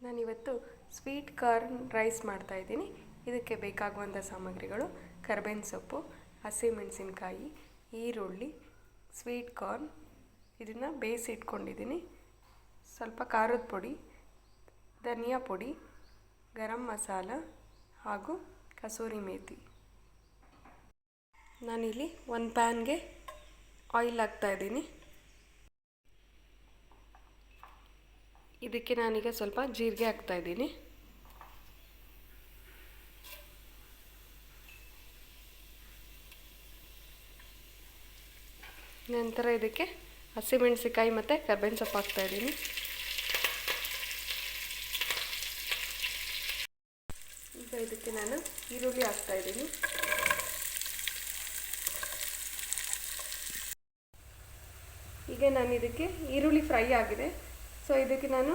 ನಾನಿವತ್ತು sweet corn rice ಮಾಡ್ತಾಯಿದ್ದೀನಿ. ಇದಕ್ಕೆ ಬೇಕಾಗುವಂಥ ಸಾಮಗ್ರಿಗಳು: ಕರಿಬೇವಿನ ಸೊಪ್ಪು, ಹಸಿಮೆಣಸಿನ್ಕಾಯಿ, ಈರುಳ್ಳಿ, ಸ್ವೀಟ್ ಕಾರ್ನ್. ಇದನ್ನು ಬೇಯಿಸಿ ಇಟ್ಕೊಂಡಿದ್ದೀನಿ. ಸ್ವಲ್ಪ ಖಾರದ ಪುಡಿ, ಧನಿಯಾ ಪುಡಿ, ಗರಂ ಮಸಾಲ ಹಾಗೂ ಕಸೂರಿ ಮೇಥಿ. ನಾನಿಲ್ಲಿ ಒಂದು ಪ್ಯಾನ್ಗೆ ಆಯಿಲ್ ಹಾಕ್ತಾಯಿದ್ದೀನಿ. ಇದಕ್ಕೆ ನಾನೀಗ ಸ್ವಲ್ಪ ಜೀರಿಗೆ ಹಾಕ್ತಾಯಿದ್ದೀನಿ. ನಂತರ ಇದಕ್ಕೆ ಹಸಿಮೆಣಸಿಕಾಯಿ ಮತ್ತು ಕರಿಬೇವಿನ ಸೊಪ್ಪು ಹಾಕ್ತಾಯಿದ್ದೀನಿ. ಈಗ ಇದಕ್ಕೆ ನಾನು ಈರುಳ್ಳಿ ಹಾಕ್ತಾಯಿದ್ದೀನಿ. ಈಗ ನಾನು ಇದಕ್ಕೆ ಈರುಳ್ಳಿ ಫ್ರೈ ಆಗಿದೆ. ಸೊ ಇದಕ್ಕೆ ನಾನು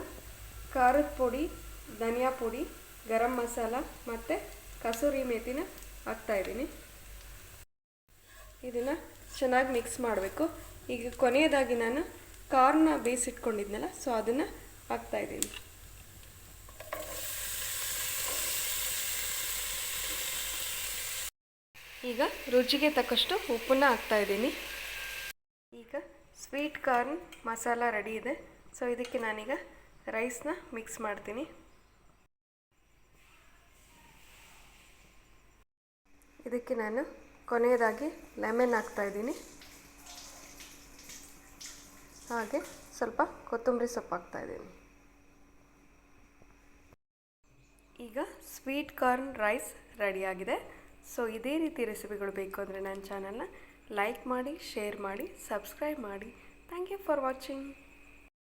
ಖಾರದ ಪುಡಿ, ಧನಿಯಾ ಪುಡಿ, ಗರಂ ಮಸಾಲ ಮತ್ತು ಕಸೂರಿ ಮೇಥಿನ ಹಾಕ್ತಾಯಿದ್ದೀನಿ. ಇದನ್ನು ಚೆನ್ನಾಗಿ ಮಿಕ್ಸ್ ಮಾಡಬೇಕು. ಈಗ ಕೊನೆಯದಾಗಿ ನಾನು ಕಾರ್ನ ಬೇಯಿಸಿಟ್ಕೊಂಡಿದ್ನಲ್ಲ, ಸೊ ಅದನ್ನು ಹಾಕ್ತಾಯಿದ್ದೀನಿ. ಈಗ ರುಚಿಗೆ ತಕ್ಕಷ್ಟು ಉಪ್ಪನ್ನು ಹಾಕ್ತಾಯಿದ್ದೀನಿ. ಈಗ ಸ್ವೀಟ್ ಕಾರ್ನ್ ಮಸಾಲ ರೆಡಿ ಇದೆ. ಸೊ ಇದಕ್ಕೆ ನಾನೀಗ ರೈಸ್ನ ಮಿಕ್ಸ್ ಮಾಡ್ತೀನಿ. ಇದಕ್ಕೆ ನಾನು ಕೊನೆಯದಾಗಿ ಲೆಮನ್ ಹಾಕ್ತಾಯಿದ್ದೀನಿ. ಹಾಗೆ ಸ್ವಲ್ಪ ಕೊತ್ತಂಬರಿ ಸೊಪ್ಪು ಹಾಕ್ತಾಯಿದ್ದೀನಿ. ಈಗ ಸ್ವೀಟ್ ಕಾರ್ನ್ ರೈಸ್ ರೆಡಿಯಾಗಿದೆ. ಸೊ ಇದೇ ರೀತಿ ರೆಸಿಪಿಗಳು ಬೇಕು ಅಂದರೆ ನನ್ನ ಚಾನಲ್ನ ಲೈಕ್ ಮಾಡಿ, ಶೇರ್ ಮಾಡಿ, ಸಬ್ಸ್ಕ್ರೈಬ್ ಮಾಡಿ. Thank you for watching.